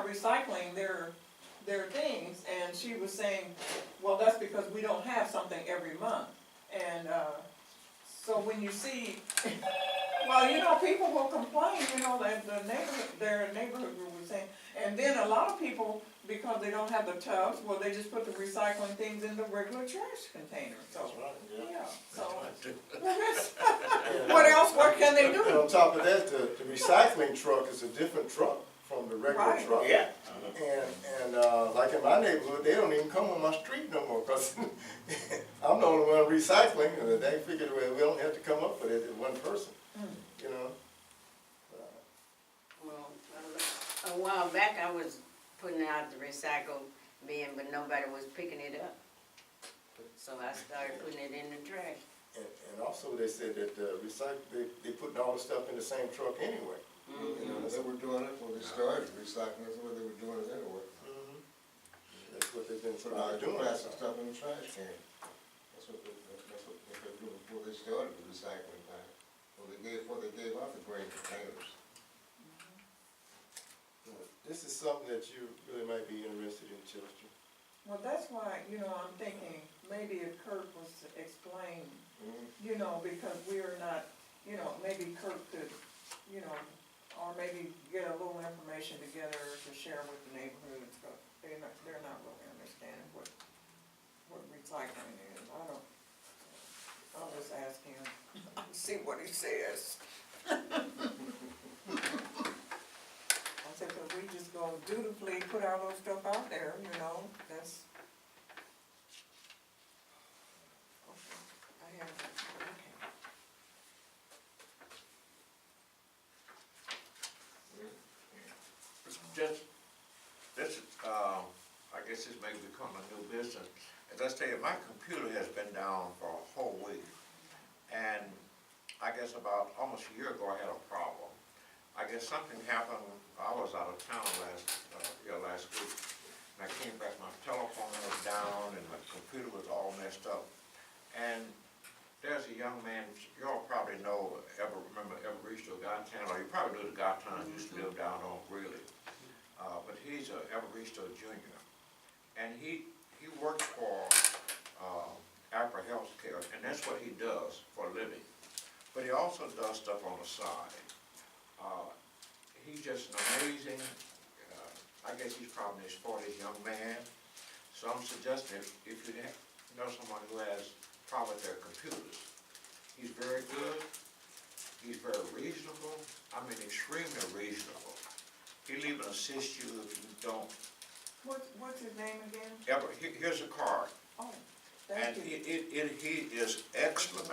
recycling their things, and she was saying, well, that's because we don't have something every month. And, so when you see, well, you know, people will complain, you know, that their neighborhood group was saying, and then a lot of people, because they don't have the tubs, well, they just put the recycling things in the regular trash container, so. That's right, Yeah, so, yeah. what can they And do? on top of that, the recycling truck is a different truck from the regular Right. truck. Yeah. And like in my neighborhood, they don't even come on my street no more, cause I'm the only one recycling, and they figured, well, we don't have to come up with it, one person, you know? Well, a while back I was putting out the recycle bin, but nobody was picking it up. So I started putting it in the trash. And also they said that they putting all the stuff in the same truck anyway. You know, they were doing it when they started recycling, that's what they were doing it anyway. That's what they've been Putting all the doing. plastic stuff in the trash can. That's what they were doing before they started the recycling thing. Before they gave out the green containers. This is something that you really might be interested in, Chester. Well, that's why, you know, I'm thinking, maybe if Kurt was to explain, you know, because we're not, you know, maybe Kurt could, you know, or maybe get a little information together to share with the neighborhoods, because they're not really understanding what recycling is. I'll just ask him, see what he says. I said, but we just go dutifully put our little stuff out there, you know, that's. Okay, I have, okay. This, I guess this may become a new business. As I stated, my computer has been down for a whole week. And I guess about almost a year ago, I had a problem. I guess something happened, I was out of town last week. And I came back, my telephone was down and my computer was all messed up. And there's a young man, you all probably know, remember Evaristo Gatan, or you probably knew the Gatan used to live down on Greeley. But he's a Evaristo Jr. And he works for Apra Healthcare, and that's what he does for a living. But he also does stuff on the side. He's just an amazing, I guess he's probably in his 40s young man. So I'm suggesting if you know someone who has problems with their computers, he's very good, he's very reasonable, I mean extremely reasonable. He'll even assist you if you don't. What's his name again? Here's a card. Oh, And thank you. he is excellent.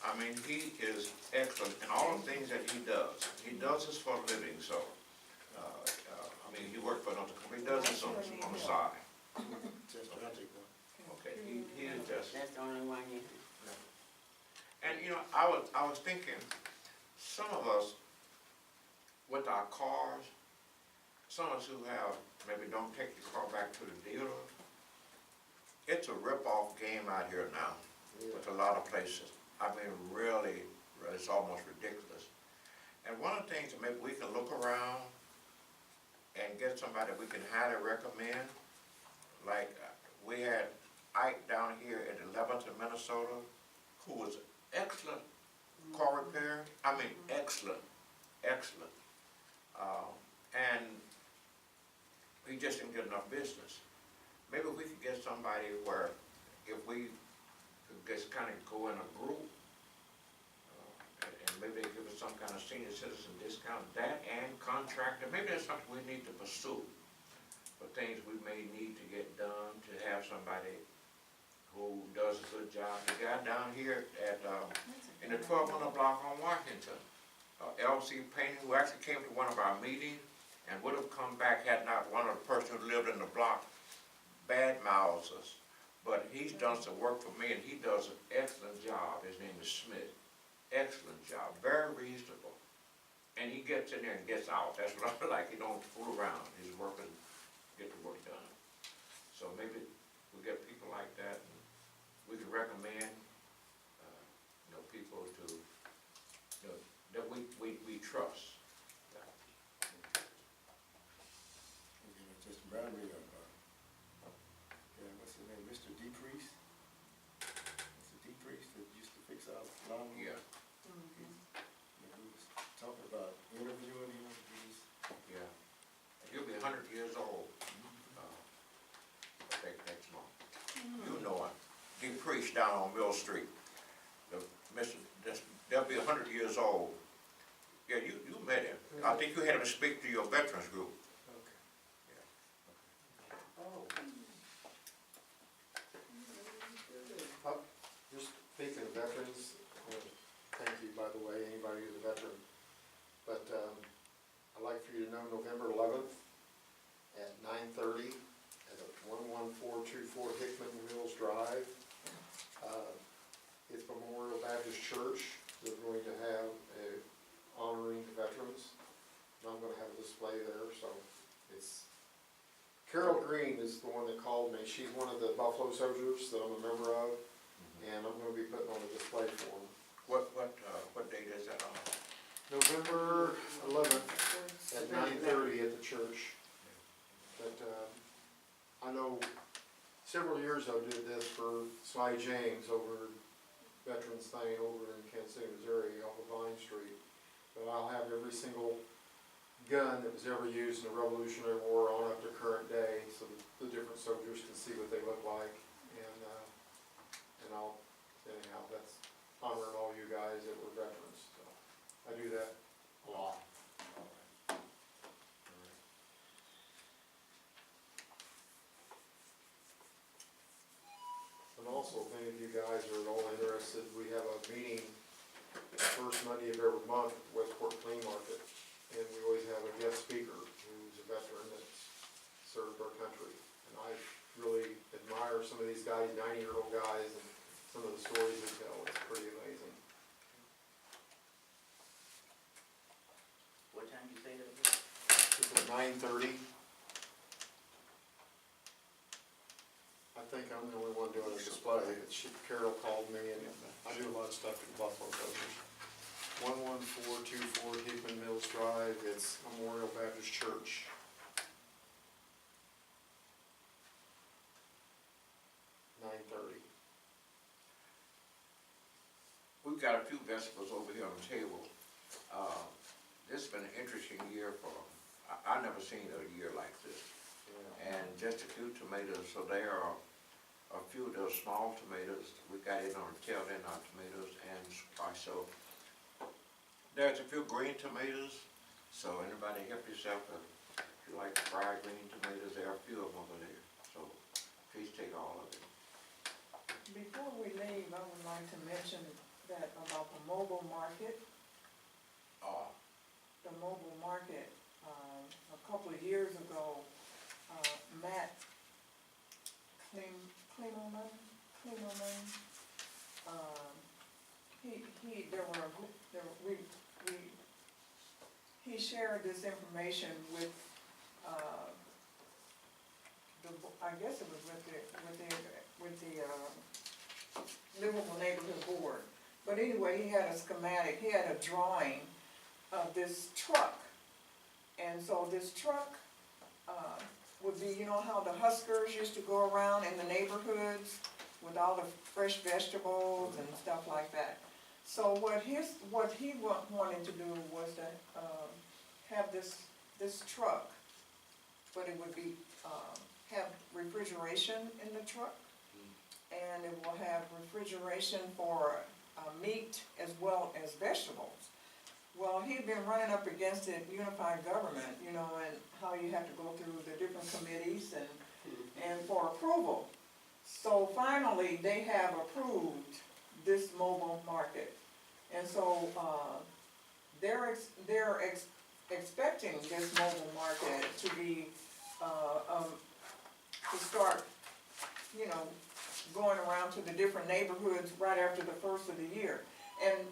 I mean, he is excellent in all the things that he does. He does this for a living, so, I mean, he works for another company, he does this on the side. Chester, I'll take that. Okay, he is just, That's the only one you. and you know, I was thinking, some of us, with our cars, some of us who have, maybe don't take the car back to the dealer, it's a rip-off game out here now with a lot of places. I mean, really, it's almost ridiculous. And one of the things that maybe we can look around and get somebody we can highly recommend, like we had Ike down here at 11th in Minnesota, who was excellent car repair. I mean, excellent. And he just didn't get enough business. Maybe we could get somebody where if we could just kind of go in a group, and maybe they give us some kind of senior citizen discount, that and contractor, maybe that's something we need to pursue. For things we may need to get done, to have somebody who does a good job. The guy down here at, in the 1200 block on Washington, LC Painting, who actually came to one of our meetings and would have come back had not one of the person who lived in the block bad mouths us. But he's done some work for me and he does an excellent job. His name is Smith. Excellent job, very reasonable. And he gets in there and gets out. That's what I like. He don't fool around. He's working, get the work done. So maybe we get people like that and we can recommend, you know, people to, you know, that we trust. Remind me of, yeah, what's his name, Mr. DePriest? Mr. DePriest that used to fix our lawn. Yeah, Yeah, we was talking about interviewing him, he was, yeah. He'll be 100 years old, I think next month. You know him, he preached down on Mill Street. They'll be 100 years old. Yeah, you met him. I think you had him speak to your veterans group. okay. Just speaking of veterans, thank you, by the way, anybody who's a veteran. But I'd like for you to know November 11th at 9:30 at 11424 Hickman Mills Drive. It's Memorial Baptist Church. They're going to have a honoring the veterans. And I'm going to have a display there, so it's Carol Green is the one that called me. She's one of the Buffalo Soldiers that I'm a member of, and I'm gonna be putting on a display for them. What date is that on? November 11th at 9:30 at the church. But I know several years ago did this for Sly James over Veterans Thing over in Kansas City, Missouri, off of Vine Street. But I'll have every single gun that was ever used in the Revolutionary War on up to current day, so that the different soldiers can see what they look like. And I'll, anyhow, that's honoring all you guys that were veterans, so I do that a lot. And also, if any of you guys are at all interested, we have a meeting the first Monday of every month at the Westport Flea Market. And we always have a guest speaker who's a veteran that's served our country. And I really admire some of these guys, 90-year-old guys, and some of the stories they tell. It's pretty amazing. What time did you say that was? It's at 9:30. I think I'm the only one doing a display. Carol called me, and I do a lot of stuff at Buffalo Soldiers. 11424 Hickman Mills Drive. It's Memorial Baptist Church. We've got a few vegetables over here on the table. This has been an interesting year for, I've never seen a year like this. And just a few tomatoes, so there are a few of those small tomatoes. We got in on the tail end of tomatoes and squash. So there's a few green tomatoes, so anybody help yourself. If you like fried green tomatoes, there are a few of them over there. So please take all of it. Before we leave, I would like to mention that about the mobile market. The mobile market, a couple of years ago, Matt Klingelman, he shared this information with, I guess it was with the Livable Neighborhood Board. But anyway, he had a schematic, he had a drawing of this truck. And so this truck would be, you know how the Huskers used to go around in the neighborhoods with all the fresh vegetables and stuff like that. So what he wanted to do was to have this truck, but it would be, have refrigeration in the truck, and it will have refrigeration for meat as well as vegetables. Well, he'd been running up against it, unified government, you know, and how you have to go through the different committees and for approval. So finally, they have approved this mobile market. And so they're expecting this mobile market to be, to start, you know, going around to the different neighborhoods right after the first of the year. And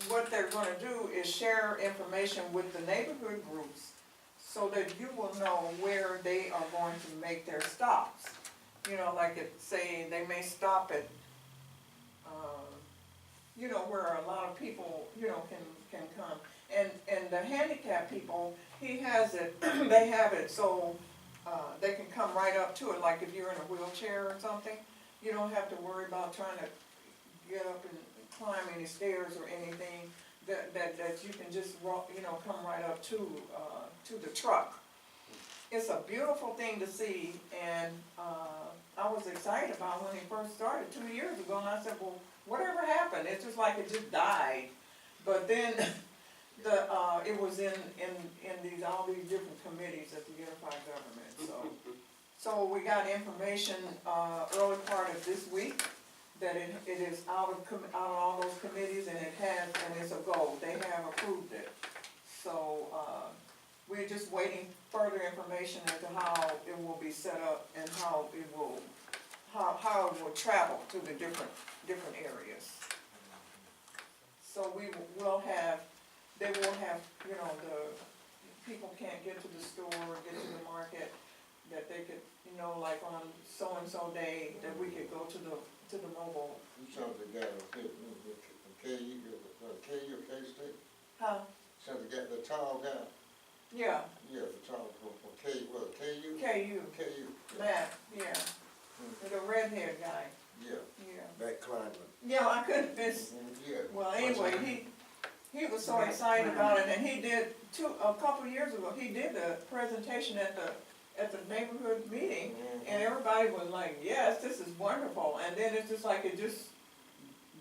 what they're gonna do is share information with the neighborhood groups so that you will know where they are going to make their stops. You know, like say they may stop at, you know, where a lot of people, you know, can come. And the handicap people, he has it, they have it so, they can come right up to it, like if you're in a wheelchair or something, you don't have to worry about trying to get up and climb any stairs or anything, that you can just walk, come right up to the truck. It's a beautiful thing to see, and, I was excited about when he first started 2 years ago, and I said, well, whatever happened? It's just like it just died. But then, it was in all these different committees at the Unified Government, so we got information, early part of this week, that it is out of all those committees, and it's a go, they have approved it. So, we're just waiting further information as to how it will be set up and how it will travel to the different areas. So they will have, the people can't get to the store, get to the market, that they could, like on so-and-so day, that we could go to the mobile. You talking to the guy from KU or K-State? Huh? Talking to the tall guy? Yeah, Yeah, the tall from KU? KU, KU. Matt, yeah, the redhead guy, Yeah. yeah. Back climbing. Yeah, I couldn't miss. Yeah. Well, anyway, he was so excited about it, and he did a couple years ago, he did a presentation at the neighborhood meeting, and everybody was like, yes, this is wonderful, and then it's just like it just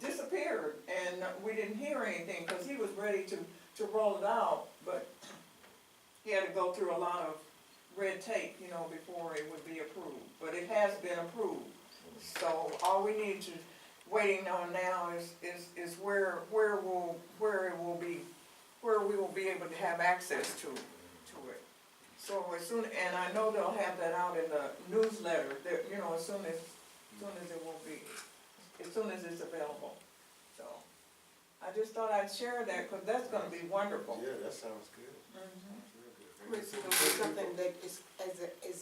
disappeared, and we didn't hear anything, because he was ready to roll it out, but he had to go through a lot of red tape, before it would be approved, but it has been approved. So all we need to, waiting on now is where we will be able to have access to it. So as soon, and I know they'll have that out in the newsletter, that, as soon as it will be, as soon as it's available. So, I just thought I'd share that, because that's gonna be wonderful. Yeah, that sounds good. Mhm. Is it something that is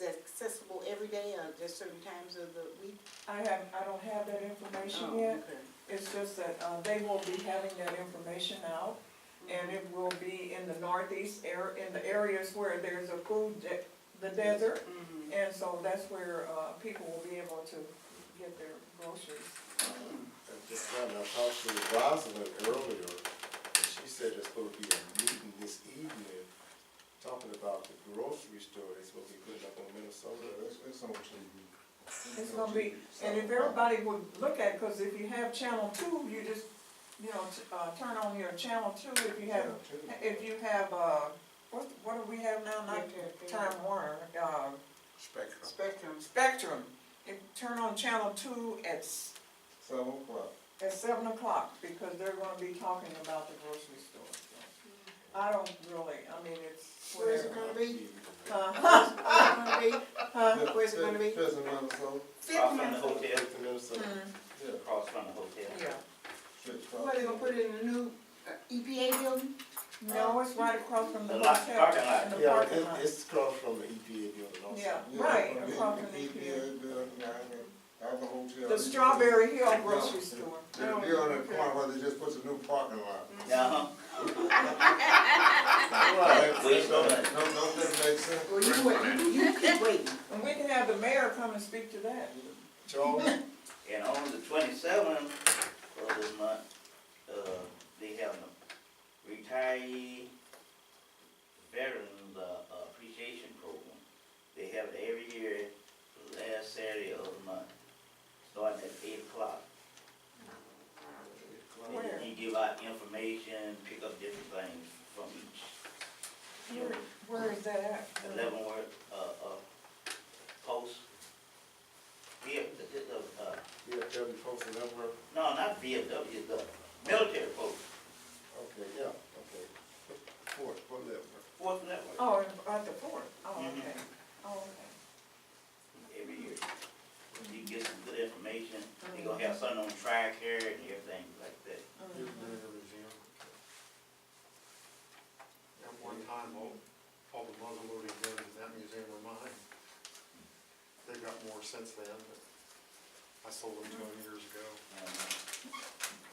accessible every day or just certain times of the week? I don't have that information Oh, yet. okay. It's just that, they will be having that information out, and it will be in the northeast in the areas where there's a the desert, Mhm. and so that's where, people will be able to get their groceries. I just found out, I talked to Rosalind earlier, and she said there's supposed to be a meeting this evening talking about the grocery store they're supposed to be putting up on Minnesota. It's on TV. It's gonna be, and if everybody would look at, because if you have channel 2, you just, turn on your channel 2, if you have, what do we have now, not Time Warner, Spectrum. Spectrum. Turn on channel 2 at 7 o'clock, because they're gonna be talking about the grocery store. So, I don't really, it's Where is it whatever. gonna be? Huh? Where's it gonna be? Fifth and Minnesota. Across from the hotel, Fifth and Minnesota. Yeah. across from the hotel. Yeah. Where they gonna put it in the new EPA building? No, it's right across from the The lot- hotel. parking lot. in the Yeah, parking lot. it's across from the EPA building also. Yeah, Yeah, right, from the across from the EPA building, out the hotel. The Strawberry Hill grocery store. They'll be on the corner where they just put the new parking lot. Uh-huh. Right. Waste of money. Don't that make sense? Well, you wait, you keep waiting. And we can have the mayor come and speak to that. Charles? And on the 27th of this month, they have a retiree veterans appreciation program. They have it every year, last Saturday of the month, starting at 8 o'clock. Where? You give out information, pick up different things from each. Where is that at? Leavenworth, post. VFW posted number. No, not VFW, the military post, Okay, yeah, okay. Fort level. Fourth Network, Oh, at the fort. Oh, Mhm. okay. Oh, okay. every year. You get some good information, they gonna have something on track here and everything like that. You've been in the museum. At one time, all the muzzle loading guns in that museum were mine. They've got more since then, but I sold them to them years ago.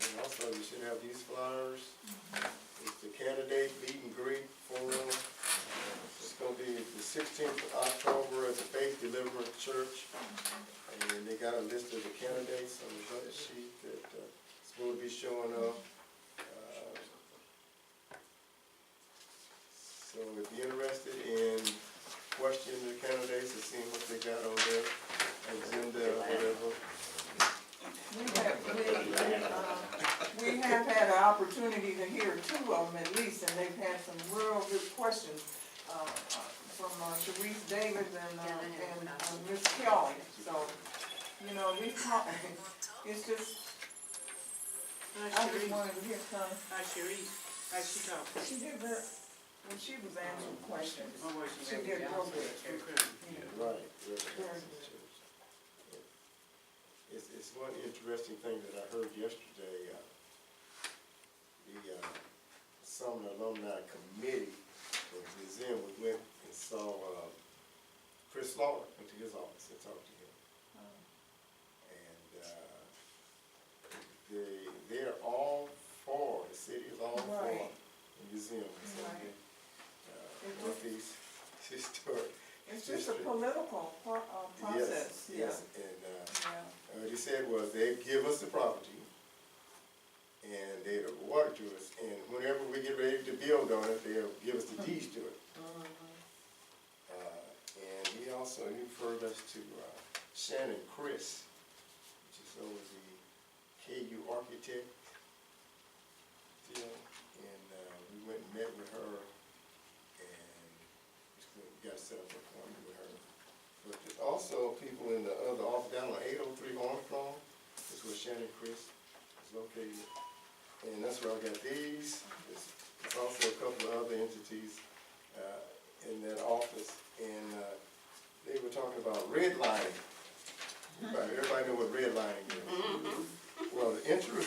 And also, you should have these flyers. It's the candidate meet and greet forum. It's gonna be the 16th of October at the Faith Deliverance Church. And they got a list of the candidates on the budget sheet that's supposed to be showing up. So if you're interested in questioning the candidates and seeing what they got on their agenda or whatever. We have had an opportunity to hear two of them at least, and they've had some real good questions, from Sharice Davis and Ms. Kelly. So, you know, these, it's just, I just wanted to hear some. Hi, Cherie. How she talk? She did very, when she was answering questions, Oh, well, she did real good. Right. It's one interesting thing that I heard yesterday. The Sumner Alumni Committee for the museum, we went and saw Chris Lawler, went to his office and talked to him. And they're all for, the city is all for Right. the museum. So Right. Northeast Historic. It's just a political process. Yes, and Yeah. what he said was they'd give us the property and they'd award it to us, and whenever we get ready to build on it, they'll give us the deeds to it. And he also referred us to Shannon Chris, which is over the KU architect deal, and we went and met with her, and we got set up an appointment with her. But there's also people in the other office down on 803 Armstrong, that's where Shannon Chris is located. And that's where I got these. There's also a couple of other entities in that office. And they were talking about redlining. Everybody know what redlining is. Well, the interest